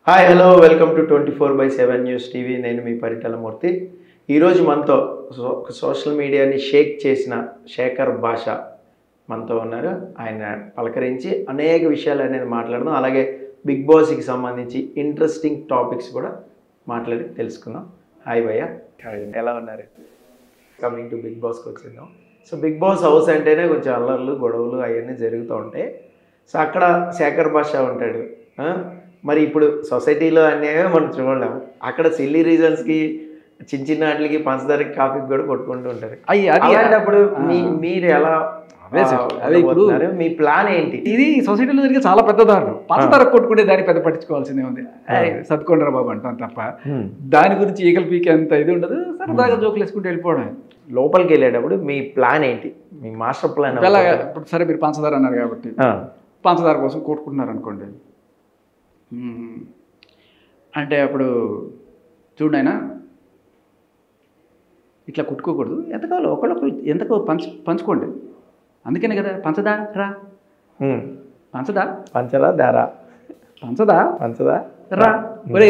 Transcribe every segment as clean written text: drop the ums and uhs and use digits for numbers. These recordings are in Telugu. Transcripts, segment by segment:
Hi hello welcome to 24/7 news TV. నేను మీ పరిటాలమూర్తి. ఈరోజు మనతో సోషల్ మీడియాని షేక్ చేసిన శేఖర్ భాష మనతో ఉన్నారు. ఆయన పలకరించి అనేక విషయాలు అనేది మాట్లాడదాం. అలాగే బిగ్ బాస్కి సంబంధించి ఇంట్రెస్టింగ్ టాపిక్స్ కూడా మాట్లాడి తెలుసుకుందాం. హాయ్ భయ్య, ఎలా ఉన్నారు? కమింగ్ టు బిగ్ బాస్కి వచ్చిందాం. సో బిగ్ బాస్ హౌస్ అంటేనే కొంచెం అల్లర్లు గొడవలు అవన్నీ జరుగుతూ ఉంటాయి. సో అక్కడ శేఖర్ భాష ఉంటాడు. మరి ఇప్పుడు సొసైటీలో అనేవి మనం చూడలేము. అక్కడ సిల్లీ రీజన్స్కి చిన్న చిన్న వాటికి పంచదారకి కాఫీకి కూడా కొట్టుకుంటూ ఉంటారు. అలాంటప్పుడు మీరు ఎలా అదే ఇప్పుడు మీ ప్లాన్ ఏంటి? ఇది సొసైటీలో జరిగే చాలా పెద్ద దారుణం. పంచదార కొట్టుకుంటే దాన్ని పెద్ద పట్టించుకోవాల్సిందే ఉంది. సత్తుకొండరా బాబు అంటాం తప్ప దాని గురించి ఈగలు పీకే అంత ఇది ఉండదు. సరదాగా జోకులు వేసుకుంటూ వెళ్ళిపోవడం. లోపలికి వెళ్ళేటప్పుడు మీ ప్లాన్ ఏంటి? మీ మాస్టర్ ప్లాన్? ఇప్పుడు సరే మీరు పంచదార అన్నారు కాబట్టి పంచదార కోసం కొట్టుకుంటున్నారు అనుకోండి. అంటే అప్పుడు చూడండి, ఆయన ఇట్లా కొట్టుకోకూడదు. ఎంత కావాలో ఒకళ్ళొకరు ఎంతకో పంచుకోండి. అందుకనే కదా పంచదార రా, పంచదా పంచదా దారా, పంచదా పంచదా రా ఒరే.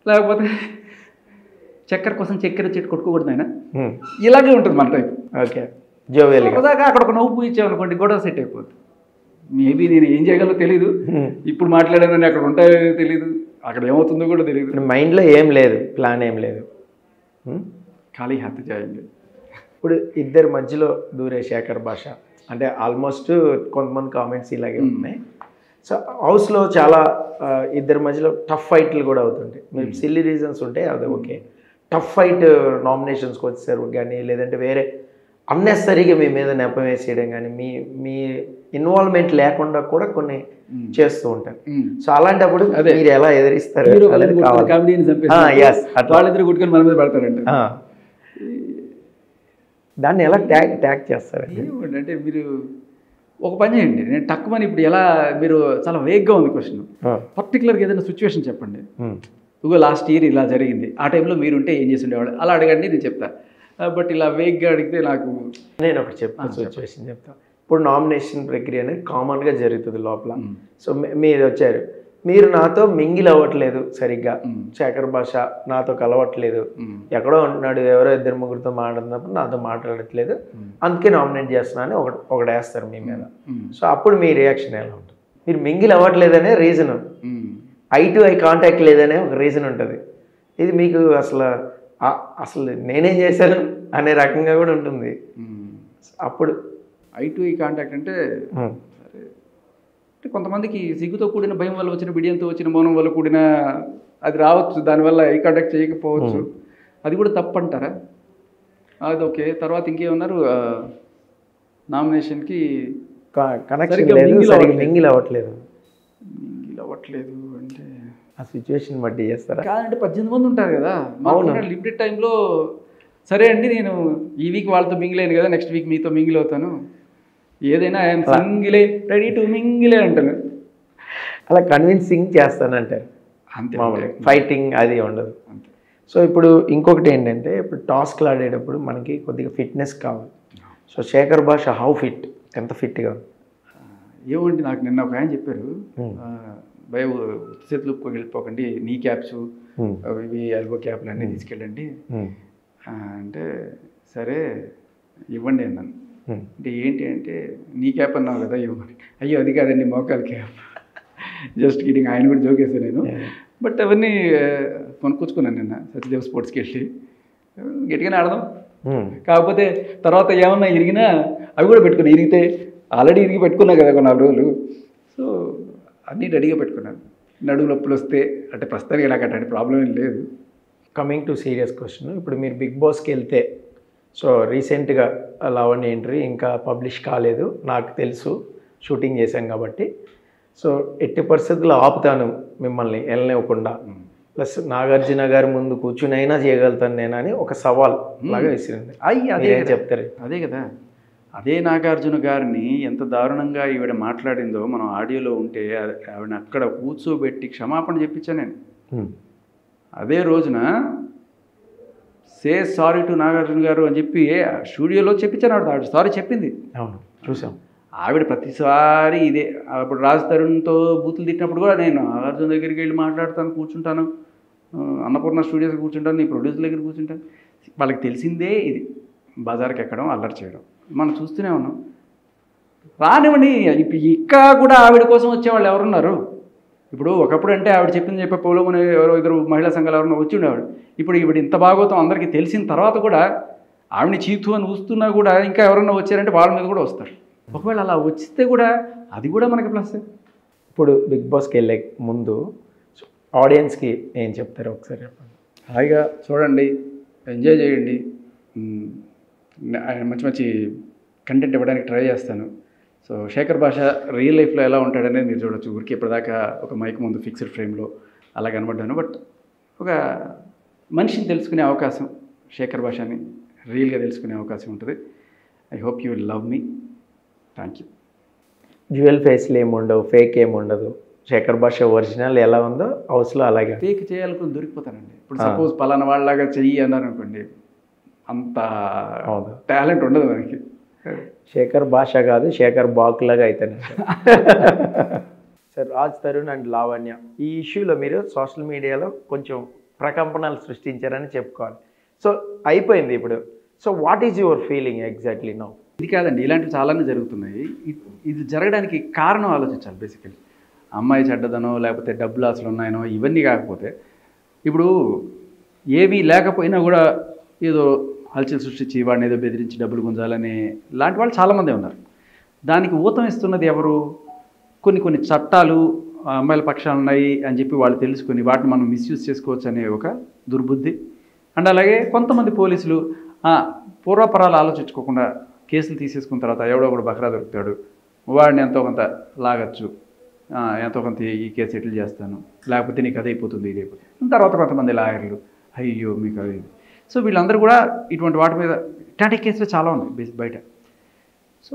లేకపోతే చక్కెర కోసం చక్కెర చెట్టు కొట్టుకోకూడదు. ఆయన ఇలాగే ఉంటుంది మన టైప్. ఓకే, జోవేలిగా అక్కడ ఒక నవ్వు ఇచ్చామనుకోండి, గొడవ సెట్ అయిపోతుంది. మేబీ నేను ఏం చేయగలనో తెలీదు, ఇప్పుడు మాట్లాడానని అక్కడ ఉంటాయో తెలీదు, అక్కడ ఏమవుతుందో కూడా తెలియదు. మైండ్లో ఏం లేదు, ప్లాన్ ఏం లేదు, ఖాళీ హత్య చేయండి. ఇప్పుడు ఇద్దరి మధ్యలో దూరే శేఖర్ భాష అంటే ఆల్మోస్ట్ కొంతమంది కామెంట్స్ ఇలాగే ఉన్నాయి. సో హౌస్లో చాలా ఇద్దరి మధ్యలో టఫ్ ఫైట్లు కూడా అవుతుంటాయి. మీరు సిల్లీ రీజన్స్ ఉంటాయి, అది ఓకే. టఫ్ ఫైట్ నామినేషన్స్కి వచ్చేసారు కానీ, లేదంటే వేరే అన్నెసరీగా మీ మీద నెపం వేసేయడం కానీ, మీ ఇన్వాల్వ్మెంట్ లేకుండా కూడా కొన్ని చేస్తూ ఉంటారు. సో అలాంటప్పుడు మీరు ఎలా ఎదిరిస్తారు? వాళ్ళిద్దరు గుట్టుకొని మన మీద పడతారంటే దాన్ని ఎలా ట్యాగ్ చేస్తారండి? అంటే మీరు ఒక పని చేయండి. నేను తక్కువని ఇప్పుడు ఎలా, మీరు చాలా వేగ్గా ఉంది క్వశ్చన్. పర్టికులర్గా ఏదైనా సిచ్యువేషన్ చెప్పండి. ఇగో లాస్ట్ ఇయర్ ఇలా జరిగింది, ఆ టైంలో మీరుంటే ఏం చేసి ఉండేవాళ్ళు, అలా అడగండి, నేను చెప్తా. బట్ ఇలా వేగ్గా అడిగితే నాకు, నేను ఒకటి చెప్తాను, సిచ్యువేషన్ చెప్తాను. ఇప్పుడు నామినేషన్ ప్రక్రియ అనేది కామన్గా జరుగుతుంది లోపల. సో మీరు వచ్చారు, మీరు నాతో మింగిల్ అవ్వట్లేదు సరిగ్గా, శేఖర్ భాష నాతో కలవట్లేదు, ఎక్కడో ఉంటున్నాడు, ఎవరో ఇద్దరు ముగ్గురితో మాట్లాడుతున్నప్పుడు నాతో మాట్లాడట్లేదు, అందుకే నామినేట్ చేస్తున్నా అని ఒకటి వేస్తారు మీ మీద. సో అప్పుడు మీ రియాక్షన్ ఎలా ఉంటుంది? మీరు మింగిల్ అవ్వట్లేదనే reason, I to eye contact లేదనే ఒక రీజన్ ఉంటుంది. ఇది మీకు అసలు నేనేం చేశాను అనే రకంగా కూడా ఉంటుంది. అప్పుడు ఐ టు ఐ కాంటాక్ట్ అంటే సరే, అంటే కొంతమందికి సిగ్గుతో కూడిన భయం వల్ల వచ్చిన, బిడియంతో వచ్చిన మౌనం వల్ల కూడిన అది రావచ్చు, దానివల్ల ఐ కాంటాక్ట్ చేయకపోవచ్చు, అది కూడా తప్పు అంటారా? అది ఓకే. తర్వాత ఇంకేమన్నారు, నామినేషన్కి కనెక్షన్ లేదు, మింగిల్ అవ్వట్లేదు అంటే ఆ సిచ్యువేషన్ బట్టి చేస్తారా? కాదంటే 18 మంది ఉంటారు కదా, లిమిటెడ్ టైంలో. సరే అండి, నేను ఈ వీక్ వాళ్ళతో మింగిల్ అయ్యాను కదా, నెక్స్ట్ వీక్ మీతో మింగిల్ అవుతాను, ఏదైనా ఐఎమ్ సింగిలే, రెడీ టు మింగిలే అంటాను. అలా కన్విన్సింగ్ చేస్తానంటారు అంతే, మామూలుగా ఫైటింగ్ అది ఉండదు అంతే. సో ఇప్పుడు ఇంకొకటి ఏంటంటే, ఇప్పుడు టాస్క్లు ఆడేటప్పుడు మనకి కొద్దిగా ఫిట్నెస్ కావాలి. సో శేఖర్ భాష హౌ ఫిట్, ఎంత ఫిట్గా? ఏమండి, నాకు నిన్న ఒక ఆయన చెప్పారు, భయ చేతులు వెళ్ళిపోకండి, నీ క్యాప్స్ ఇవి ఎల్బో క్యాప్లు అన్నీ తీసుకెళ్ళండి అంటే, సరే ఇవ్వండి అన్నాను. అంటే ఏంటి అంటే, నీ క్యాప్ అన్నావు కదా ఇవ్వమని. అయ్యో అది కాదండి, మోకాల్ క్యాప్, జస్ట్ కిడింగ్. ఆయన కూడా జోకేసాను నేను. బట్ అవన్నీ కొనుక్కొచ్చుకున్నాను నిన్న సత్యదేవ్ స్పోర్ట్స్కి వెళ్ళి. గట్టిగానే ఆడదాం, కాకపోతే తర్వాత ఏమన్నా ఇరిగినా అవి కూడా పెట్టుకున్నాను. ఇరిగితే ఆల్రెడీ ఇరిగి పెట్టుకున్నా కదా ఒక 4 రోజులు. సో అన్నీ రెడీగా పెట్టుకున్నాను. నడుము నొప్పులు వస్తే అంటే ప్రస్తుతానికి నాకు అట్లాంటి ప్రాబ్లం ఏం లేదు. కమింగ్ టు సీరియస్ క్వశ్చన్, ఇప్పుడు మీరు బిగ్ బాస్కి వెళ్తే, సో రీసెంట్గా లావణ్య ఎంట్రీ ఇంకా పబ్లిష్ కాలేదు, నాకు తెలుసు, షూటింగ్ చేశాం కాబట్టి. సో ఎట్టి పరిస్థితుల్లో ఆపుతాను మిమ్మల్ని వెళ్ళనివ్వకుండా, ప్లస్ నాగార్జున గారి ముందు కూర్చుని అయినా చేయగలుగుతాను నేను అని ఒక సవాల్ లాగా విసిరింది. అదే చెప్తారు. అదే కదా, అదే నాగార్జున గారిని ఎంత దారుణంగా ఈవిడ మాట్లాడిందో మనం ఆడియోలో ఉంటే, ఆవిడ అక్కడ కూర్చోబెట్టి క్షమాపణ చెప్పించాను నేను. అదే రోజున సే సారీ టు నాగార్జున గారు అని చెప్పి స్టూడియోలో చెప్పించాను. ఆవిడ సారీ చెప్పింది. అవును, చూసాం. ఆవిడ ప్రతిసారి ఇదే. అప్పుడు రాజ్ తరుణ్తో బూతులు తిట్టినప్పుడు కూడా నేను నాగార్జున దగ్గరికి వెళ్ళి మాట్లాడతాను, కూర్చుంటాను, అన్నపూర్ణ స్టూడియోస్ కూర్చుంటాను, నీ ప్రొడ్యూసర్ దగ్గర కూర్చుంటాను. వాళ్ళకి తెలిసిందే ఇది, బజార్కి ఎక్కడం, అల్లరి చేయడం. మనం చూస్తూనే ఉన్నాం. రానివ్వండి, ఇంకా కూడా ఆవిడ కోసం వచ్చేవాళ్ళు ఎవరున్నారు? ఇప్పుడు ఒకప్పుడు అంటే ఆవిడ చెప్పింది చెప్పే పోలోమని ఎవరో ఇద్దరు మహిళా సంఘాలు ఎవరన్నా వచ్చి ఉండేవాడు. ఇప్పుడు ఇంత భాగవతం అందరికీ తెలిసిన తర్వాత కూడా ఆవిడని చీతు అని ఊస్తున్నా కూడా ఇంకా ఎవరన్నా వచ్చారంటే వాళ్ళ మీద కూడా వస్తారు. ఒకవేళ అలా వచ్చితే కూడా అది కూడా మనకి ప్లస్. ఇప్పుడు బిగ్ బాస్కి వెళ్ళే ముందు ఆడియన్స్కి ఏం చెప్తారు ఒకసారి చెప్పండి. హాయిగా చూడండి, ఎంజాయ్ చేయండి, మంచి మంచి కంటెంట్ ఇవ్వడానికి ట్రై చేస్తాను. సో శేఖర్ భాష రియల్ లైఫ్లో ఎలా ఉంటాడనేది మీరు చూడొచ్చు. ఊరికి ఇప్పటిదాకా ఒక మైక్ ముందు ఫిక్స్డ్ ఫ్రేమ్లో అలా కనబడ్డాను. బట్ ఒక మనిషిని తెలుసుకునే అవకాశం, శేఖర్ భాషని రియల్గా తెలుసుకునే అవకాశం ఉంటుంది. I hope you will love me. Thank you. Dual ఫేస్లు ఏముండవు, ఫేక్ ఏముండదు. శేఖర్ భాష ఒరిజినల్ ఎలా ఉందో హౌస్లో అలాగే. ఫేక్ చేయాలనుకుని దొరికిపోతానండి. ఇప్పుడు సపోజ్ పలానా వాళ్ళలాగా చెయ్యి అన్నారు అనుకోండి, అంత టాలెంట్ ఉండదు మనకి. శేఖర్ భాష కాదు, శేఖర్ బాక్ లాగా అవుతాను. సార్, రాజ్ తరుణ్ అండ్ లావణ్య ఈ ఇష్యూలో మీరు సోషల్ మీడియాలో కొంచెం ప్రకంపనలు సృష్టించారని చెప్పుకోవాలి. సో అయిపోయింది ఇప్పుడు. So what is your feeling exactly now? ఇది కాదండి, ఇలాంటివి చాలానే జరుగుతున్నాయి. ఇది జరగడానికి కారణం ఆలోచించాలి. బేసికలీ అమ్మాయి చెడ్డదనో లేకపోతే డబ్బులు అసలు ఉన్నాయనో ఇవన్నీ కాకపోతే, ఇప్పుడు ఏమీ లేకపోయినా కూడా ఏదో హల్చల్ సృష్టించి వాడిని ఏదో బెదిరించి డబ్బులు గుంజాలని లాంటి వాళ్ళు చాలామంది ఉన్నారు. దానికి ఊతం ఇస్తున్నది ఎవరు? కొన్ని చట్టాలు అమ్మాయిల పక్షాలు ఉన్నాయి అని చెప్పి వాళ్ళు తెలుసుకొని వాటిని మనం మిస్యూజ్ చేసుకోవచ్చు అనే ఒక దుర్బుద్ధి. అండ్ అలాగే కొంతమంది పోలీసులు పూర్వపరాలు ఆలోచించుకోకుండా కేసులు తీసేసుకున్న తర్వాత ఎవడో ఒకడు బకరా దొరుకుతాడు, వాడిని ఎంతో కొంత లాగచ్చు, ఎంతో కొంత ఈ కేసు సెటిల్ చేస్తాను, లేకపోతే నీకు అదైపోతుంది ఇదైపోతుంది. తర్వాత కొంతమంది లాయర్లు అయ్యో మీకు అది. సో వీళ్ళందరూ కూడా ఇటువంటి వాటి మీద ఇట్లాంటి కేసులు చాలా ఉన్నాయి బయట. సో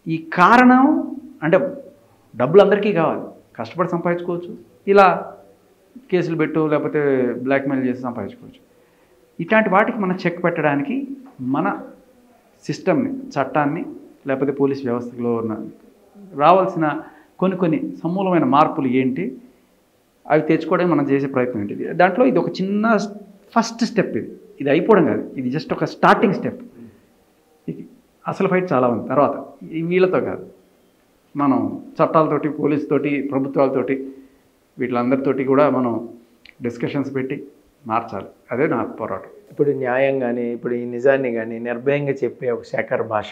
ఈ కారణం అంటే డబ్బులు అందరికీ కావాలి, కష్టపడి సంపాదించుకోవచ్చు, ఇలా కేసులు పెట్టు లేకపోతే బ్లాక్మెయిల్ చేసి సంపాదించుకోవచ్చు. ఇట్లాంటి వాటికి మనం చెక్ పెట్టడానికి మన సిస్టమ్ని, చట్టాన్ని లేకపోతే పోలీస్ వ్యవస్థలో ఉన్న రావాల్సిన కొన్ని సమూలమైన మార్పులు ఏంటి అవి తెచ్చుకోవడానికి మనం చేసే ప్రయత్నం ఏంటిది. దాంట్లో ఇది ఒక చిన్న ఫస్ట్ స్టెప్. ఇది అయిపోవడం కాదు, ఇది జస్ట్ ఒక స్టార్టింగ్ స్టెప్. అసలు ఫైట్ చాలా ఉంది తర్వాత. వీళ్ళతో కాదు, మనం చట్టాలతోటి, పోలీసుతోటి, ప్రభుత్వాలతోటి, వీటిలందరితోటి కూడా మనం డిస్కషన్స్ పెట్టి మార్చాలి. అదే నా పోరాటం. ఇప్పుడు న్యాయం కానీ, ఇప్పుడు ఈ నిజాన్ని కానీ నిర్భయంగా చెప్పే ఒక శేఖర్ భాష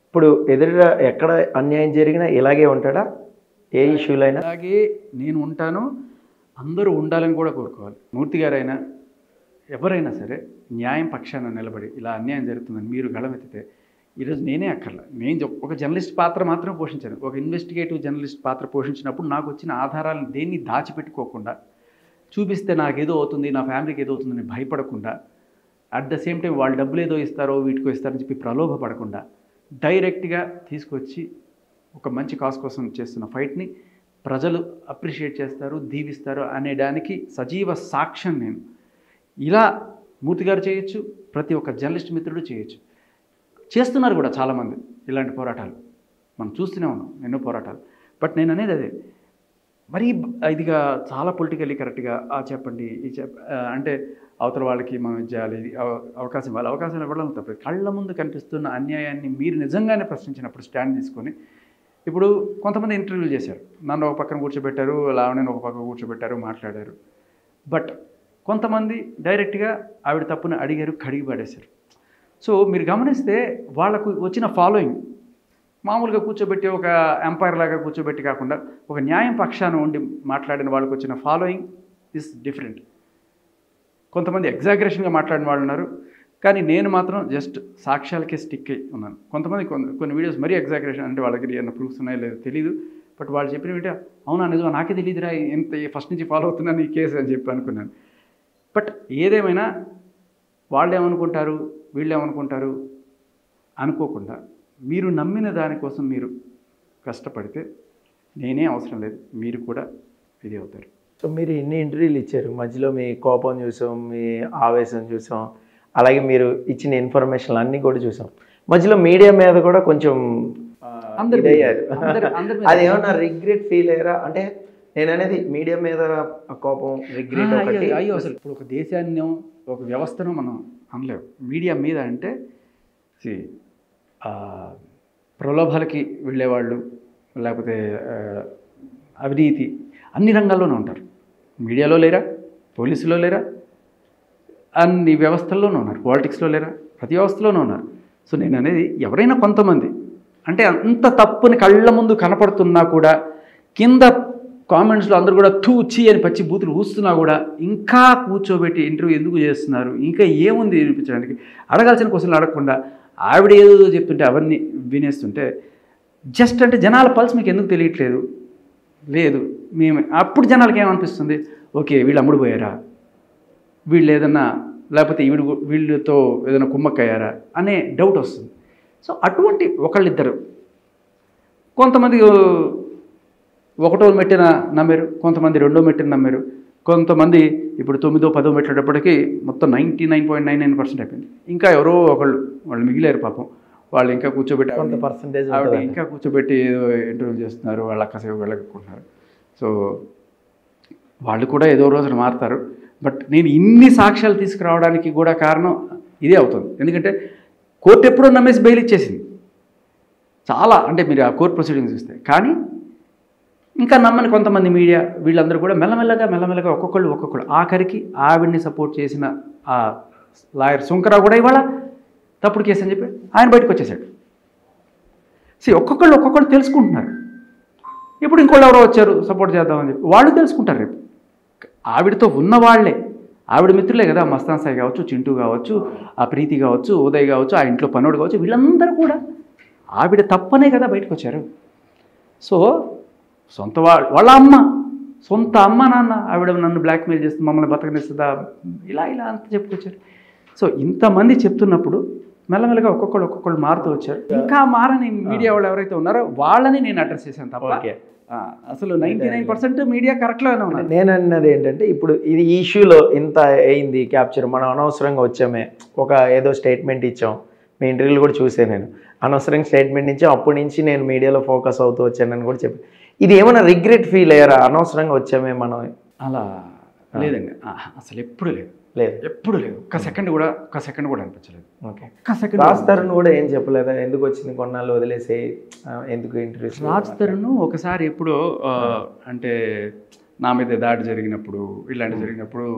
ఇప్పుడు ఎదురుగా ఎక్కడ అన్యాయం జరిగినా ఇలాగే ఉంటాడా? ఏ ఇష్యూలో అయినా అలాగే నేను ఉంటాను. అందరూ ఉండాలని కూడా కోరుకోవాలి. మూర్తి గారైనా ఎవరైనా సరే న్యాయం పక్షాన నిలబడి ఇలా అన్యాయం జరుగుతుందని మీరు గళమెత్తితే ఈరోజు నేనే అక్కర్లా. నేను ఒక జర్నలిస్ట్ పాత్ర మాత్రమే పోషించాను. ఒక ఇన్వెస్టిగేటివ్ జర్నలిస్ట్ పాత్ర పోషించినప్పుడు నాకు వచ్చిన ఆధారాలను దేన్ని దాచిపెట్టుకోకుండా, చూపిస్తే నాకేదో అవుతుంది, నా ఫ్యామిలీకి ఏదో అవుతుందని భయపడకుండా, అట్ ద సేమ్ టైం వాళ్ళు డబ్బులు ఏదో ఇస్తారో వీటికో ఇస్తారని చెప్పి ప్రలోభపడకుండా డైరెక్ట్గా తీసుకొచ్చి ఒక మంచి కాజ్ కోసం చేస్తున్న ఫైట్ని ప్రజలు అప్రిషియేట్ చేస్తారు, దీవిస్తారు అనేదానికి సజీవ సాక్ష్యం నేను. ఇలా మూర్తి గారు చేయొచ్చు, ప్రతి ఒక్క జర్నలిస్ట్ మిత్రుడు చేయొచ్చు, చేస్తున్నారు కూడా చాలామంది ఇలాంటి పోరాటాలు. మనం చూస్తూనే ఉన్నాం ఎన్నో పోరాటాలు. బట్ నేను అనేది అదే, మరీ ఇదిగా చాలా పొలిటికల్లీ కరెక్ట్గా చెప్పండి అంటే అవతల వాళ్ళకి మనం చేయాలి, అవకాశం ఇవ్వాలి. అవకాశం ఇవ్వడం తప్ప కళ్ళ ముందు కనిపిస్తున్న అన్యాయాన్ని మీరు నిజంగానే ప్రశ్నించినప్పుడు స్టాండ్ తీసుకొని, ఇప్పుడు కొంతమంది ఇంటర్వ్యూలు చేశారు, నన్ను ఒక పక్కన కూర్చోబెట్టారు, లావణ్యను ఒక పక్కన కూర్చోబెట్టారు, మాట్లాడారు. బట్ కొంతమంది డైరెక్ట్గా ఆవిడ తప్పుని అడిగారు, కడిగి పడేశారు. సో మీరు గమనిస్తే వాళ్ళకు వచ్చిన ఫాలోయింగ్ మామూలుగా కూర్చోబెట్టి ఒక ఎంపైర్ లాగా కూర్చోబెట్టి కాకుండా ఒక న్యాయం పక్షాన ఉండి మాట్లాడిన వాళ్ళకు వచ్చిన ఫాలోయింగ్ ఇస్ డిఫరెంట్. కొంతమంది ఎగ్జాగరేషన్గా మాట్లాడిన వాళ్ళు ఉన్నారు, కానీ నేను మాత్రం జస్ట్ సాక్ష్యాలకే స్టిక్ అయి ఉన్నాను. కొంతమంది కొన్ని వీడియోస్ మరీ ఎగ్జాగరేషన్, అంటే వాళ్ళ దగ్గర ఏమైనా ప్రూఫ్స్ ఉన్నాయో లేదో తెలియదు, బట్ వాళ్ళు చెప్పినవి అవునా నిజమా నాకే తెలియదురా, ఎంత ఫస్ట్ నుంచి ఫాలో అవుతున్నాను ఈ కేసు అని చెప్పి అనుకున్నాను. బట్ ఏదేమైనా వాళ్ళు ఏమనుకుంటారు, వీళ్ళు ఏమనుకుంటారు అనుకోకుండా మీరు నమ్మిన దానికోసం మీరు కష్టపడితే నేనే అవసరం లేదు, మీరు కూడా ఇది అవుతారు. సో మీరు ఇన్ని ఇంటర్వ్యూలు ఇచ్చారు, మధ్యలో మీ కోపం చూసాం, మీ ఆవేశం చూసాం, అలాగే మీరు ఇచ్చిన ఇన్ఫర్మేషన్ అన్నీ కూడా చూసాం. మధ్యలో మీడియా మీద కూడా కొంచెం ఇదయ్యారు. అందరి అది ఏమన్నా రిగ్రెట్ ఫీల్ అయ్యారా? అంటే నేను అనేది మీడియా మీద కోపం, రిగ్రెట్ ఒకటి. అయ్యో అసలు ఇప్పుడు ఒక దేశాన్ని ఒక వ్యవస్థను మనం అనలేము. మీడియా మీద అంటే ప్రలోభాలకి వెళ్ళేవాళ్ళు, లేకపోతే అవినీతి అన్ని రంగాల్లోనూ ఉంటారు. మీడియాలో లేరా, పోలీసులో లేరా, అన్ని వ్యవస్థల్లోనూ ఉన్నారు, పాలిటిక్స్లో లేరా, ప్రతి వ్యవస్థలోనూ ఉన్నారు. సో నేను అనేది ఎవరైనా కొంతమంది అంటే అంత తప్పుని కళ్ళ ముందు కనపడుతున్నా కూడా కింద కామెంట్స్లో అందరూ కూడా తూచి అని పచ్చి బూతులు ఊస్తున్నా కూడా ఇంకా కూర్చోబెట్టి ఇంటర్వ్యూ ఎందుకు చేస్తున్నారు, ఇంకా ఏముంది వినిపించడానికి, అడగాల్సిన క్వశ్చన్లు అడగకుండా ఆవిడ ఏదో చెప్తుంటే అవన్నీ వినేస్తుంటే జస్ట్ అంటే జనాల పల్స్ మీకు ఎందుకు తెలియట్లేదు? లేదు మేము అప్పుడు జనాలకి ఏమనిపిస్తుంది, ఓకే వీళ్ళు అమ్ముడు పోయారా, వీళ్ళు ఏదన్నా లేకపోతే వీళ్ళతో ఏదైనా కుమ్మక్కయ్యారా అనే డౌట్ వస్తుంది. సో అటువంటి ఒకళ్ళిద్దరు కొంతమంది ఒకటో మెట్టిన నమ్మారు, కొంతమంది రెండో మెట్టిన నమ్మారు, కొంతమంది ఇప్పుడు 9వ 10వ మెట్లేటప్పటికీ మొత్తం 99.99% అయిపోయింది. ఇంకా ఎవరో వాళ్ళు మిగిలారు పాపం. వాళ్ళు ఇంకా కూర్చోబెట్టి కొంత పర్సెంటేజ్ ఆవిడ ఇంకా కూర్చోబెట్టి ఇంటర్వ్యూ చేస్తున్నారు, వాళ్ళ అక్కసేపు వెళ్ళకుంటున్నారు. సో వాళ్ళు కూడా ఏదో రోజున మారుతారు. బట్ నేను ఇన్ని సాక్ష్యాలు తీసుకురావడానికి కూడా కారణం ఇదే అవుతుంది. ఎందుకంటే కోర్టు ఎప్పుడో నమ్మేసి బెయిల్ ఇచ్చేసింది చాలా, అంటే మీరు ఆ కోర్టు ప్రొసీడింగ్స్ చూస్తే. కానీ ఇంకా నమ్మని కొంతమంది మీడియా వీళ్ళందరూ కూడా మెల్లమెల్లగా ఒక్కొక్కళ్ళు ఆఖరికి ఆవిడ్ని సపోర్ట్ చేసిన ఆ లాయర్ శంకరావు కూడా ఇవాళ తప్పుడు కేసు అని చెప్పి ఆయన బయటకు వచ్చేసాడు. ఒక్కొక్కళ్ళు తెలుసుకుంటున్నారు. ఇప్పుడు ఇంకోళ్ళు ఎవరో వచ్చారు సపోర్ట్ చేద్దామని చెప్పి వాళ్ళు తెలుసుకుంటారు. రేపు ఆవిడతో ఉన్న వాళ్ళే, ఆవిడ మిత్రులే కదా, మస్తాన్ సాయి కావచ్చు, చింటూ కావచ్చు, ఆ ప్రీతి కావచ్చు, ఉదయ్ కావచ్చు, ఆ ఇంట్లో పనోడు కావచ్చు, వీళ్ళందరూ కూడా ఆవిడ తప్పనే కదా బయటకు వచ్చారు. సో వాళ్ళ అమ్మ, సొంత అమ్మ నాన్న ఆవిడ నన్ను బ్లాక్మెయిల్ చేస్తుంది, మమ్మల్ని బతకనిస్తుందా, ఇలా అంతా చెప్పుకొచ్చారు. సో ఇంతమంది చెప్తున్నప్పుడు మెల్లమెల్లగా ఒక్కొక్కళ్ళు మారుతూ వచ్చారు. ఇంకా మారని మీడియా వాళ్ళు ఎవరైతే ఉన్నారో వాళ్ళని నేను అడ్రస్ చేశాను తప్ప అసలు 99% మీడియా కరెక్ట్లోనే ఉన్నారు. నేను అన్నది ఏంటంటే ఇప్పుడు ఇది ఈ ఇష్యూలో ఇంత అయింది క్యాప్చర్, మనం అనవసరంగా వచ్చామే, ఒక ఏదో స్టేట్మెంట్ ఇచ్చాం, మీ ఇంటర్వ్యూలు కూడా చూసాను నేను, అనవసరంగా స్టేట్మెంట్ ఇచ్చాం, అప్పటి నుంచి నేను మీడియాలో ఫోకస్ అవుతూ వచ్చానని కూడా చెప్పి, ఇది ఏమైనా రిగ్రెట్ ఫీల్ అయ్యారా అనవసరంగా వచ్చామే మనం? అలా లేదండి, అసలు ఎప్పుడు లేదు. ఒక్క సెకండ్ కూడా అనిపించలేదు. ఓకే, రాజ్ తరుణ్ కూడా ఏం చెప్పలేదా, ఎందుకు వచ్చింది కొన్నాళ్ళు వదిలేసి ఎందుకు ఇంటర్వ్యూస్? రాజ్ తరుణ్ ఒకసారి ఎప్పుడో అంటే నా మీద దాడి జరిగినప్పుడు, ఇలాంటి జరిగినప్పుడు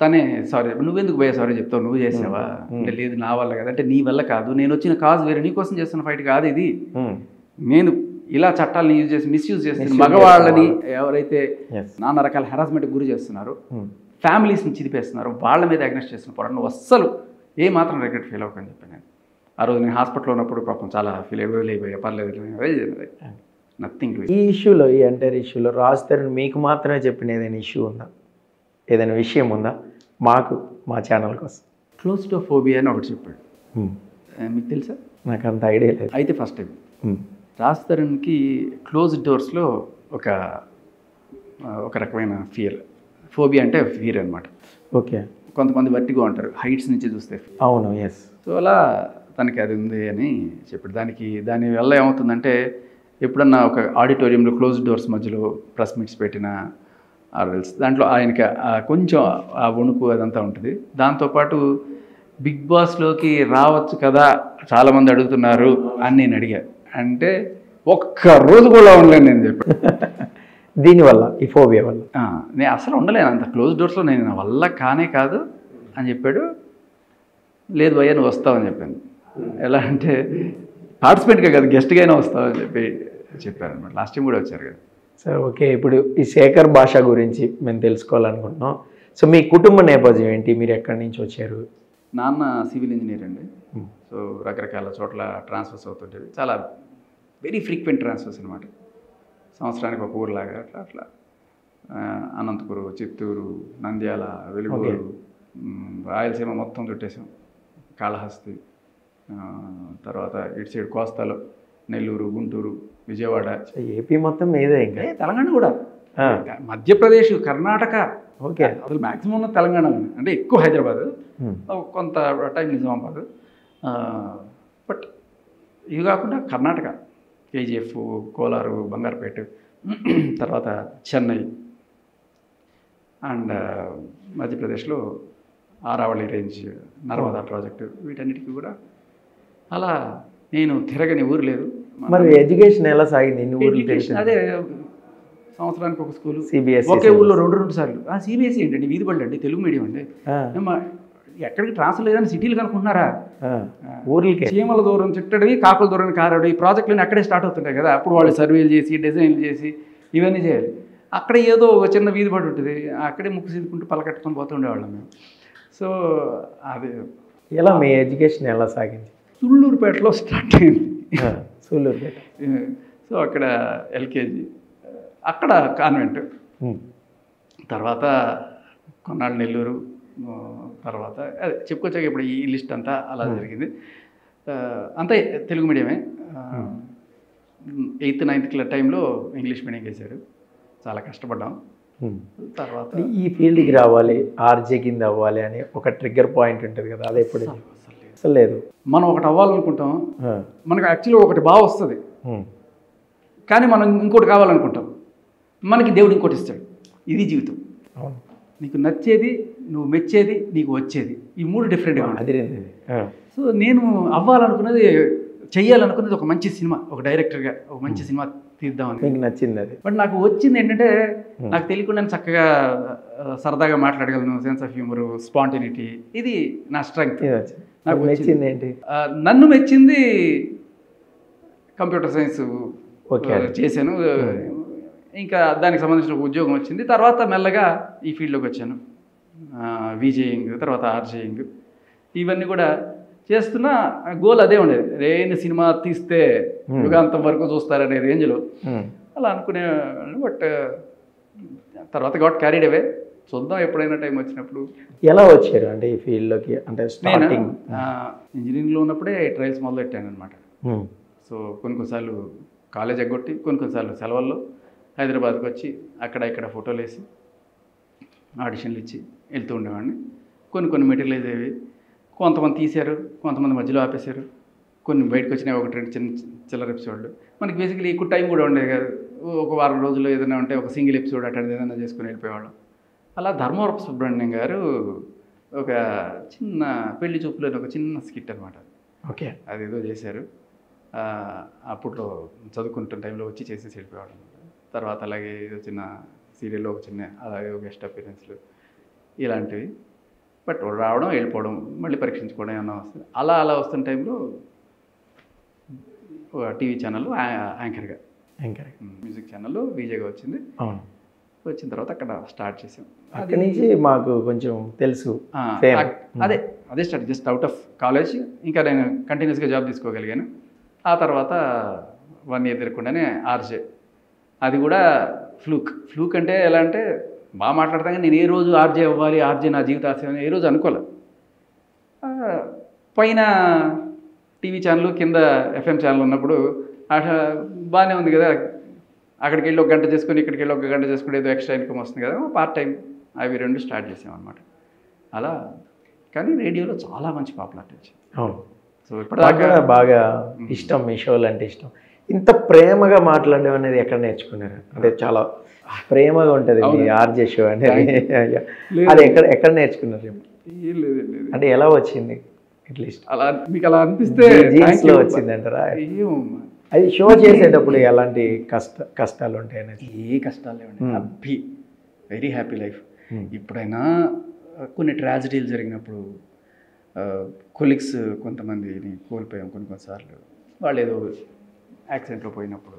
తనే సారీ, నువ్వెందుకు పోయా సారీ చెప్తావు, నువ్వు చేసావా అంటే, లేదు నా వల్ల కదా అంటే, నీ వల్ల కాదు, నేను వచ్చిన కాజ్ వేరే, నీ కోసం చేస్తున్న ఫైట్ కాదు ఇది, నేను ఇలా చట్టాలను యూజ్ చేసి మిస్యూజ్ చేస్తున్న మగవాళ్ళని ఎవరైతే నానా రకాల హెరాస్మెంట్కి గురి చేస్తున్నారో, ఫ్యామిలీస్ని చిదిపేస్తున్నారు, వాళ్ళ మీద అగ్నెస్ట్ చేస్తున్న పోరాటం నువ్వు అస్సలు ఏ మాత్రం రిగ్రెట్ ఫీల్ అవ్వకని చెప్పాను నేను. ఆ రోజు నేను హాస్పిటల్లో ఉన్నప్పుడు పాపం చాలా ఫీల్ అయిపోయా, పర్లేదు, నథింగ్. ఈ ఇష్యూలో, ఈ ఎంటైర్ ఇష్యూలో రాజ్ తరుణ్ మీకు మాత్రమే చెప్పిన ఏదైనా ఇష్యూ ఉందా, ఏదైనా విషయం ఉందా మాకు, మా ఛానల్ కోసం? క్లోస్ట్రోఫోబియా అని ఒకటి చెప్పాడు, మీకు తెలుసా? నాకు అంత ఐడియా లేదు. అయితే ఫస్ట్ టైం రాజ్ తరుణ్కి క్లోజ్ డోర్స్లో ఒక రకమైన ఫోబియా అంటే ఫియర్ అనమాట. ఓకే, కొంతమంది వర్టిగో అంటారు, హైట్స్ నుంచి చూస్తే. అవును, ఎస్. సో అలా తనకి అది ఉంది అని చెప్పాడు. దానివల్ల ఏమవుతుందంటే, ఎప్పుడన్నా ఒక ఆడిటోరియంలో క్లోజ్ డోర్స్ మధ్యలో ప్రెస్ మీట్స్ పెట్టిన ఆర్వెల్స్ దాంట్లో ఆయనకి కొంచెం ఆ వణుకు అదంతా ఉంటుంది. దాంతోపాటు బిగ్ బాస్లోకి రావచ్చు కదా చాలామంది అడుగుతున్నారు అని నేను అడిగా. అంటే ఒక్క రోజు కూడా ఉండలేను నేను చెప్పాను. దీనివల్ల, ఈ ఫోబియా వల్ల నేను అసలు ఉండలేను అంత క్లోజ్ డోర్స్లో, నేను నా వల్ల కాదు అని చెప్పాడు. లేదు భయ్యా నువ్వు వస్తావని చెప్పాను. ఎలా అంటే పార్టిసిపెంట్గా కదా, గెస్ట్గా అయినా వస్తావని చెప్పారు అనమాట. లాస్ట్ టైం కూడా వచ్చారు కదా. సార్ ఓకే, ఇప్పుడు ఈ శేఖర్ భాష గురించి మేము తెలుసుకోవాలనుకుంటున్నాం. సో మీ కుటుంబ నేపథ్యం ఏంటి, మీరు ఎక్కడి నుంచి వచ్చారు? నాన్న సివిల్ ఇంజనీర్ అండి. సో రకరకాల చోట్ల ట్రాన్స్ఫర్స్ అవుతుంటుంది, చాలా వెరీ ఫ్రీక్వెంట్ ట్రాన్స్ఫర్స్ అనమాట. సంవత్సరానికి ఒక ఊరులాగా అట్లా అనంతపురం, చిత్తూరు, నంద్యాల, వెలుగూరు, రాయలసీమ మొత్తం చుట్టేసాం, కాళహస్తి, తర్వాత ఇటు సైడ్ కోస్తాలో నెల్లూరు, గుంటూరు, విజయవాడ, ఏపీ మొత్తం మీదే, ఇంకా తెలంగాణ కూడా, మధ్యప్రదేశ్, కర్ణాటక. ఓకే, అసలు మ్యాక్సిమం ఉన్న తెలంగాణ అంటే ఎక్కువ హైదరాబాద్, కొంత టైం నిజామాబాద్, బట్ ఇవి కాకుండా కర్ణాటక, కేజీఎఫ్, కోలారు, బంగారుపేట, తర్వాత చెన్నై అండ్ మధ్యప్రదేశ్లో ఆరావళి రేంజ్, నర్మదా ప్రాజెక్టు, వీటన్నిటికీ కూడా అలా నేను తిరగని ఊరు లేదు. మరి ఎడ్యుకేషన్ ఎలా సాగింది ఇన్ని ఊర్లు? అదే సంవత్సరానికి ఒక స్కూలు, సిబిఎస్ఈ ఒకే ఊళ్ళో 2 సార్లు. సిబిఎస్ఈ ఏంటండి, వీధి బళ్ళు అండి, తెలుగు మీడియం అండి. ఎక్కడికి ట్రాన్స్ఫర్ లేదని సిటీలు కనుక్కుంటున్నారా? ఊర్లకి చీమల దూరం చిట్టడివి, కాకుల దూరం కారడు, ఈ ప్రాజెక్టులన్నీ అక్కడే స్టార్ట్ అవుతుంటాయి కదా. అప్పుడు వాళ్ళు సర్వేలు చేసి, డిజైన్లు చేసి, ఇవన్నీ చేయాలి. అక్కడ ఏదో ఒక చిన్న వీధి బడి ఉంటుంది, అక్కడే ముక్కు సీదుకుంటూ పలకట్టుకొని పోతుండేవాళ్ళం మేము. సో అది ఎలా మీ ఎడ్యుకేషన్ ఎలా సాగింది? సుళ్ళూరుపేటలో స్టార్ట్ అయింది. సుళ్ళూరుపేట. సో అక్కడ ఎల్కేజీ, అక్కడ కాన్వెంట్, తర్వాత కొన్నాళ్ళు నెల్లూరు, తర్వాత అదే చెప్పుకొచ్చాక ఇప్పుడు ఈ లిస్ట్ అంతా అలా జరిగింది. అంతా తెలుగు మీడియమే. 8th 9th టైంలో ఇంగ్లీష్ మీడియం వేశారు, చాలా కష్టపడ్డాం. తర్వాత ఈ ఫీల్డ్కి రావాలి, ఆర్జే కింద అవ్వాలి అని ఒక ట్రిగ్గర్ పాయింట్ ఉంటుంది కదా, అది ఎప్పుడు అసలు లేదు. మనం ఒకటి అవ్వాలనుకుంటాం, మనకు యాక్చువల్గా ఒకటి బాగా వస్తుంది, కానీ మనం ఇంకోటి కావాలనుకుంటాం, మనకి దేవుడు ఇంకోటి ఇస్తాడు. ఇది జీవితం. నీకు నచ్చేది, నువ్వు మెచ్చేది, నీకు వచ్చేది, ఈ 3 డిఫరెంట్గా ఉంటాయి. సో నేను అవ్వాలనుకున్నది, చెయ్యాలనుకున్నది ఒక మంచి సినిమా, ఒక డైరెక్టర్గా ఒక మంచి సినిమా తీద్దామని. మీకు నచ్చింది అది. బట్ నాకు వచ్చింది ఏంటంటే, నాకు తెలియకుండా చక్కగా సరదాగా మాట్లాడగలను, సెన్స్ ఆఫ్ హ్యూమర్, స్పాంటినిటీ, ఇది నా స్ట్రెంగ్త్. నాకు నచ్చింది ఏంటి? నన్ను మెచ్చింది కంప్యూటర్ సైన్స్ చేశాను. ఇంకా దానికి సంబంధించిన ఒక ఉద్యోగం వచ్చింది. తర్వాత మెల్లగా ఈ ఫీల్డ్లోకి వచ్చాను. విజేయింగ్, తర్వాత ఆర్జేయింగ్, ఇవన్నీ కూడా చేస్తున్న గోల్ అదే ఉండేది. రేని సినిమా తీస్తే యుగాంతం వరకు చూస్తారనే రేంజ్లో అలా అనుకునేవాళ్ళు. బట్ తర్వాత గాట్ క్యారీడ్ అవే. చూద్దాం ఎప్పుడైనా టైం వచ్చినప్పుడు. ఎలా వచ్చారు అంటే ఈ ఫీల్డ్లోకి? అంటే స్టార్టింగ్ ఇంజనీరింగ్లో ఉన్నప్పుడే ట్రయల్స్ మొదలెట్టాను అనమాట. సో కొన్నిసార్లు కాలేజ్ ఎగ్గొట్టి, కొన్నిసార్లు సెలవుల్లో హైదరాబాద్కి వచ్చి అక్కడ ఇక్కడ ఫోటోలు వేసి ఆడిషన్లు ఇచ్చి వెళ్తూ ఉండేవాడిని. కొన్ని మెటీరియల్ అయ్యేవి. కొంతమంది తీశారు, కొంతమంది మధ్యలో ఆపేశారు, కొన్ని బయటకు వచ్చినాయి, 1-2 చిల్లర ఎపిసోడ్లు. మనకి బేసికలీ ఎక్కువ టైం కూడా ఉండేది కాదు. ఒక వారం రోజుల్లో ఏదైనా ఉంటే ఒక సింగిల్ ఎపిసోడ్ అటెండ్ ఏదైనా చేసుకుని వెళ్ళిపోయేవాళ్ళం. అలా ధర్మవరపు సుబ్రహ్మణ్యం గారు ఒక చిన్న పెళ్లి చూపులని ఒక చిన్న స్కిట్ అనమాట. ఓకే, అదేదో చేశారు. అప్పట్లో చదువుకుంటున్న టైంలో వచ్చి చేసేసి వెళ్ళిపోయేవాడు అనమాట. తర్వాత అలాగే ఏదో చిన్న సీరియల్లో ఒక చిన్న అలాగే గెస్ట్ అపీరెన్స్లు ఇలాంటివి. బట్ రావడం, వెళ్ళిపోవడం, మళ్ళీ పరీక్షించుకోవడం ఏమన్నా వస్తుంది. అలా వస్తున్న టైంలో టీవీ ఛానల్లో యాంకర్గా, మ్యూజిక్ ఛానల్లో విజయ్గా వచ్చింది. వచ్చిన తర్వాత అక్కడ స్టార్ట్ చేసాం. అక్కడి నుంచి మాకు కొంచెం తెలుసు. అదే start, just out of college. ఇంకా నేను కంటిన్యూస్గా జాబ్ తీసుకోగలిగాను. ఆ తర్వాత 1 year తిరగకుండానే ఆర్జే. అది కూడా ఫ్లూక్ అంటే ఎలా అంటే, బాగా మాట్లాడతాం కానీ నేను ఏ రోజు ఆర్జే అవ్వాలి, ఆర్జే నా జీవిత ఆశయం ఏ రోజు అనుకోలే. పైన టీవీ ఛానల్, కింద FM ఛానల్ ఉన్నప్పుడు బాగానే ఉంది కదా, అక్కడికి వెళ్ళి 1 గంట చేసుకుని, ఇక్కడికి వెళ్ళి 1 గంట చేసుకుని ఏదో ఎక్స్ట్రా ఇన్కమ్ వస్తుంది కదా, పార్ట్ టైం అవి 2 స్టార్ట్ చేసామన్నమాట. అలా కానీ రేడియోలో చాలా మంచి పాపులారిటీ వచ్చింది. సో ఇప్పటిదాకా బాగా ఇష్టం, మీ షోలు అంటే ఇష్టం. ఇంత ప్రేమగా మాట్లాడడం అనేది ఎక్కడ నేర్చుకున్నారు? అంటే చాలా ప్రేమగా ఉంటుంది మీ ఆర్జే షో అంటే, అది ఎక్కడ నేర్చుకున్నారు? అంటే ఎలా వచ్చింది? అట్లీస్ట్ అలా మీకు అలా అనిపిస్తే జీన్స్లో వచ్చింది అంటారా? అది షో చేసేటప్పుడు ఎలాంటి కష్టాలు ఉంటాయి అనేది? ఏ కష్టాలు లేవండి, వెరీ హ్యాపీ లైఫ్. ఇప్పుడైనా కొన్ని ట్రాజడీలు జరిగినప్పుడు, కొలీగ్స్ కొంతమందిని కోల్పోయాం కొన్నిసార్లు. వాళ్ళు ఏదో యాక్సిడెంట్లో పోయినప్పుడు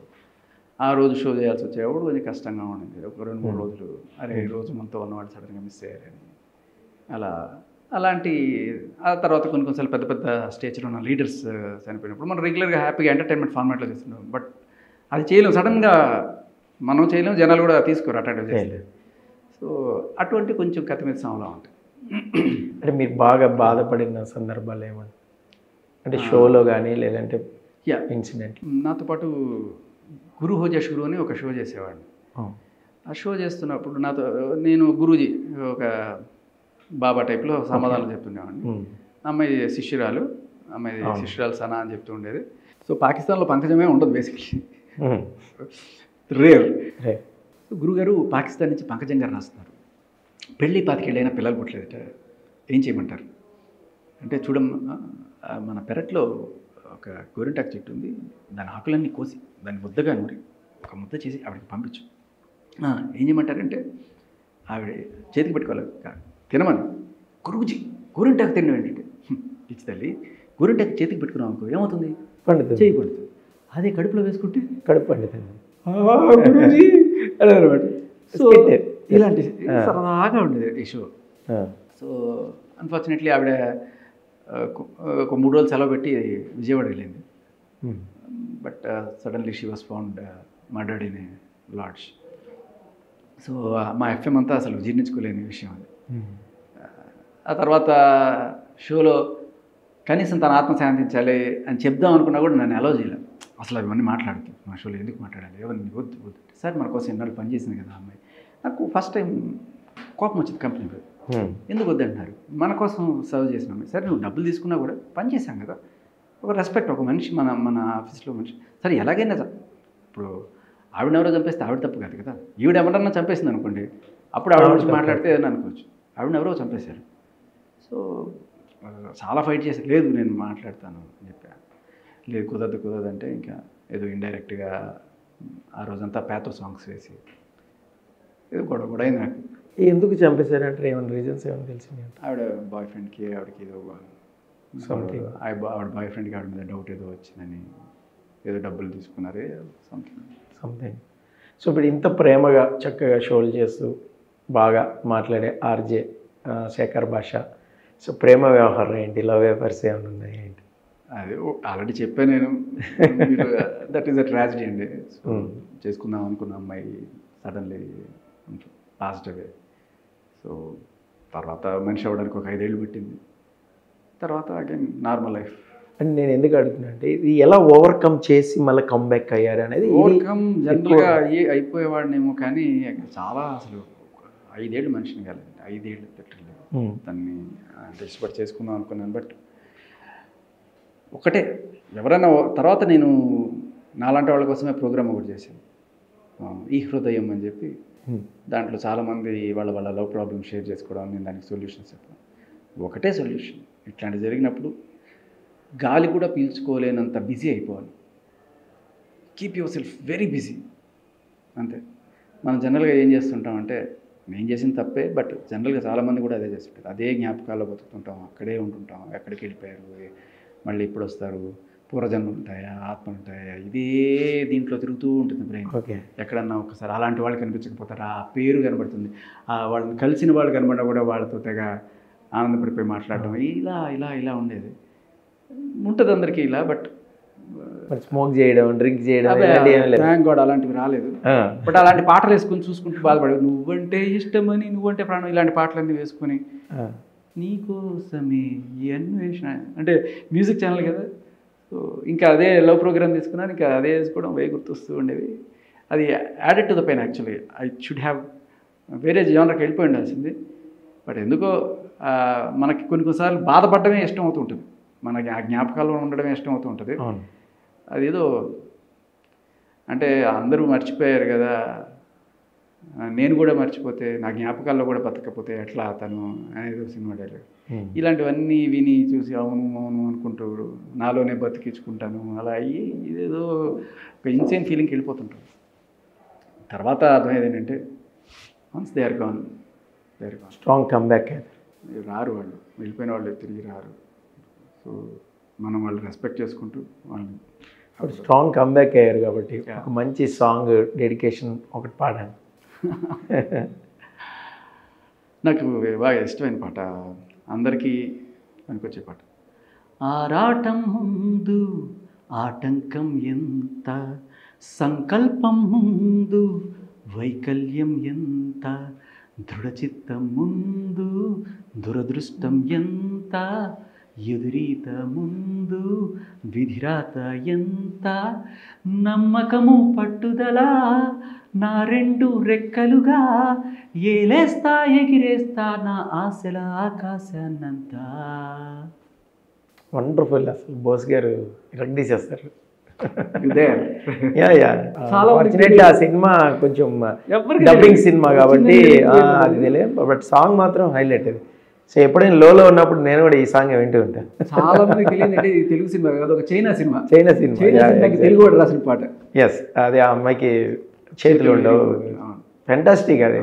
ఆ రోజు షో చేయాల్సి వచ్చేటప్పుడు కొంచెం కష్టంగా ఉండింది. ఒక 2-3 రోజులు అరే ఈ రోజు మనతో ఉన్నవాళ్ళు సడన్గా మిస్ అయ్యారని అలాంటి. ఆ తర్వాత కొన్నిసార్లు పెద్ద స్టేజ్లో ఉన్న లీడర్స్ చనిపోయినప్పుడు మనం రెగ్యులర్గా హ్యాపీగా ఎంటర్టైన్మెంట్ ఫార్మాట్లో చేస్తున్నాం. బట్ అది చేయలేము, సడన్గా మనం చేయలేము, జనాలు కూడా తీసుకోరు అటెండ్ చేస్తే. సో అటువంటి కొంచెం కథ మీద సాంలా ఉంటాయి. అంటే మీరు బాగా బాధపడిన సందర్భాలు ఏమన్నా అంటే షోలో కానీ లేదంటే ఇన్సిడెంట్? నాతో పాటు గురు హోజా షురు అని ఒక షో చేసేవాడిని. ఆ షో చేస్తున్నప్పుడు నేను గురూజీ ఒక బాబా టైప్లో సమాధానం చెప్తుండేవాడిని. అమ్మాయి శిష్యురాలు సనా అని చెప్తూ ఉండేది. సో పాకిస్తాన్లో పంకజమే ఉండదు బేసిక్లీ, రేర్. గురుగారు పాకిస్తాన్ నుంచి పంకజం గారు రాస్తున్నారు, పెళ్ళి 25 ఏళ్ళైనా పిల్లలు పుట్టలేదట, ఏం చేయమంటారు అంటే, చూడమ్మా మన పెరట్లో ఒక గోరింటాకు చెట్టు ఉంది, దాని ఆకులన్నీ కోసి దాన్ని ముద్దగా నూరి ఒక ముద్ద చేసి ఆవిడకి పంపించు. ఏం చేయమంటారంటే ఆవిడ చేతికి పెట్టుకోవాలి, తినమని. గురువుజీ గోరింటాకు తినడం ఏంటంటే, పిచ్చి తల్లి, గోరింటాకు చేతికి పెట్టుకున్నాం అనుకో ఏమవుతుంది, పండుతుంది, చేయి పడుతుంది. అదే కడుపులో వేసుకుంటే కడుపు పండుతుంది గురూజీ అదే అనమాట. సో ఇలాంటి సరదాగా ఉండేది ఈ షో. సో అన్ఫార్చునేట్లీ ఆవిడ ఒక 3 రోజులు సెలవు పెట్టి విజయవాడ వెళ్ళింది. But suddenly she was found murdered in a lodge. So మా ఎఫ్ఎం అంతా అసలు జీర్ణించుకోలేని విషయం అది. ఆ తర్వాత షోలో కనీసం తన ఆత్మ శాంతించాలి అని చెప్దాం అనుకున్నా కూడా నన్ను అలౌ చేయలేదు. అసలు అవన్నీ మాట్లాడుతుంది మా షోలో, ఎందుకు మాట్లాడాలి, ఎవరిని వద్దు వద్దు సార్, మన కోసం ఎన్నాళ్ళు పనిచేసింది కదా అమ్మాయి. నాకు ఫస్ట్ టైం కోపం వచ్చింది కంపెనీలో, ఎందుకు వద్దంటున్నారు, మన కోసం సర్వ్ చేసిన అమ్మాయి. సరే నువ్వు డబ్బులు తీసుకున్నా కూడా పని చేశాం కదా, ఒక రెస్పెక్ట్, ఒక మనిషి మన ఆఫీస్లో మనిషి. సరే ఎలాగైనా సార్, ఇప్పుడు ఆవిడెవరో చంపేస్తే ఆవిడ తప్పు కాదు కదా, ఈవిడ ఎవరన్నా చంపేసింది అనుకోండి, అప్పుడు ఆవిడ గురించి మాట్లాడితే ఏదైనా అనుకోవచ్చు. ఆవిడెవరో చంపేశారు. సో చాలా ఫైట్ చేసి, లేదు నేను మాట్లాడతాను అని చెప్పా. లేదు కుదరదు అంటే ఇంకా ఏదో ఇండైరెక్ట్గా ఆ రోజంతా ప్యాథో సాంగ్స్ వేసి ఏదో గొడవ అయింది నాకు. ఎందుకు చంపేశారంటే ఏమైనా రీజన్స్ ఏమైనా తెలిసింది? ఆవిడ బాయ్ ఫ్రెండ్కి ఆవిడకి ఏదో ఆవిడ బాయ్ ఫ్రెండ్కి ఆవిడ మీద డౌట్ ఏదో వచ్చిందని, ఏదో డబ్బులు తీసుకున్నారే సంథింగ్. సో ఇప్పుడు ఇంత ప్రేమగా చక్కగా షోలు చేస్తూ బాగా మాట్లాడే ఆర్జే శేఖర్ భాష, సో ప్రేమ వ్యవహారం ఏంటి, లవ్ అఫైర్స్ ఏమైనా ఉన్నాయి ఏంటి? అదే ఆల్రెడీ చెప్పాను నేను, దట్ ఈస్ అ ట్రాజడీ అండి. సో చేసుకుందాం అనుకున్న అమ్మాయి సడన్లీ పాస్డ్ అవే. సో తర్వాత మనిషి అవ్వడానికి ఒక 5 ఏళ్ళు పెట్టింది, తర్వాత అగైన్ నార్మల్ లైఫ్. అంటే నేను ఎందుకు అడుగుతున్నా అంటే ఇది ఎలా ఓవర్కమ్ చేసి మళ్ళీ కమ్బ్యాక్ అయ్యారు అనేది. ఓవర్కమ్ జనరల్గా అయిపోయేవాడినేమో, కానీ చాలా అసలు 5 ఏళ్ళు మనిషిని కాలేదు, 5 ఏళ్ళు పెట్టలేదు దాన్ని ఇష్టపడి చేసుకుందాం అనుకున్నాను. బట్ ఒకటే, ఎవరైనా తర్వాత నేను నాలాంటి వాళ్ళ కోసమే ప్రోగ్రామ్ ఒకటి చేశాను, ఈ హృదయం అని చెప్పి. దాంట్లో చాలామంది వాళ్ళ లవ్ ప్రాబ్లమ్ షేర్ చేసుకోవడం, నేను దానికి సొల్యూషన్స్ చెప్పాను. ఒకటే సొల్యూషన్, ఇట్లాంటి జరిగినప్పుడు గాలి కూడా పీల్చుకోలేనంత బిజీ అయిపోవాలి. Keep your self very busy, అంతే. మనం జనరల్గా ఏం చేస్తుంటామంటే, నేను చేసిన తప్పే, బట్ జనరల్గా చాలామంది కూడా అదే చేస్తుంటారు. అదే జ్ఞాపకాల్లో బతుకుతుంటాం, అక్కడే ఉంటుంటాం, ఎక్కడికి వెళ్ళిపోయారు, మళ్ళీ ఇప్పుడు వస్తారు, పూర్వజన్మలు ఉంటాయా, ఆత్మలు ఉంటాయా, ఇదే దీంట్లో తిరుగుతూ ఉంటుంది బ్రెయిన్. ఎక్కడన్నా ఒకసారి అలాంటి వాళ్ళు కనిపించకపోతారా, ఆ పేరు కనబడుతుంది, వాళ్ళని కలిసిన వాళ్ళు కనబడినా కూడా వాళ్ళతో తెగ ఆనందపడిపోయి మాట్లాడటం, ఇలా ఇలా ఇలా ఉండేది ఉంటుంది అందరికీ ఇలా. బట్ స్మోక్ చేయడం, డ్రింక్ చేయడం, థ్యాంక్ గాడ్ అలాంటివి రాలేదు. బట్ అలాంటి పాటలు వేసుకొని చూసుకుంటూ బాధపడేది, నువ్వంటే ఇష్టమని, నువ్వంటే ప్రాణం, ఇలాంటి పాటలన్నీ వేసుకొని నీకోసమే ఈ అన్వేషణ అంటే మ్యూజిక్ ఛానల్ కదా. సో ఇంకా అదే లవ్ ప్రోగ్రామ్ తీసుకున్నాను, ఇంకా అదే వేసుకోవడం వే గుర్తొస్తూ ఉండేవి. అది added to the pain. Actually I should have వేరే జానర్కి వెళ్ళిపోయి ఉండాల్సింది. బట్ ఎందుకో మనకి కొన్నిసార్లు బాధపడడమే ఇష్టం అవుతూ ఉంటుంది, మనకి ఆ జ్ఞాపకాల్లో ఉండడమే ఇష్టం అవుతూ ఉంటుంది. అదేదో అంటే అందరూ మర్చిపోయారు కదా, నేను కూడా మర్చిపోతే, నా జ్ఞాపకాల్లో కూడా బతకపోతే ఎట్లా తను అనేది సినిమా డైలాగ్. ఇలాంటివన్నీ విని చూసి అవును అవును అనుకుంటూ నాలోనే బతికించుకుంటాను, అలా అయ్యి ఇదేదో ఒక ఇన్సేన్ ఫీలింగ్కి వెళ్ళిపోతుంటాను. తర్వాత అర్థమయ్యేది ఏంటంటే, once they are gone, they are gone. Strong comeback రారు వాళ్ళు, వెళ్ళిపోయిన వాళ్ళు తిరిగి రారు. సో మనం వాళ్ళు రెస్పెక్ట్ చేసుకుంటూ వాళ్ళని స్ట్రాంగ్ కమ్బ్యాక్ అయ్యారు కాబట్టి ఒక మంచి సాంగ్ డెడికేషన్ ఒకటి పాడాను. నాకు బాగా ఇష్టమైన పాట, అందరికీ పనికొచ్చే పాట. ఆరాటం ముందు ఆటంకం ఎంత, సంకల్పం ముందు వైకల్యం ఎంత, దృఢచిత్తం ముందు దురదృష్టం ఎంత, ఎదురీత ముందు విధిరాత ఎంత, నమ్మకము పట్టుదల నా 2 రెక్కలుగా ఏలేస్తా ఎగిరేస్తా నా ఆశల ఆకాశాన్నంతా. వండర్ఫుల్. అసలు బోస్ గారు రగ్ తీసేస్తారు. యా యా చాలా ఫార్చునేట్లీ ఆ సినిమా కొంచెం ఎవరికి డబ్బింగ్ సినిమా కాబట్టి అది తెలియదు, బట్ సాంగ్ మాత్రం హైలైట్ అది. సో ఎప్పుడైనా లోలో ఉన్నప్పుడు నేను కూడా ఈ సాంగ్ వింటూ ఉంటాను. చాలా మంది తెలియదు అంటే ఇది తెలుగు సినిమా కాదు, ఒక చైనా సినిమా. చైనా సినిమాకి తెలుగు కూడా రాసిన పాట. ఎస్, అది ఆ అమ్మాయికి చేతులు ఉండవు, ఫెంటాస్టిక్ అది.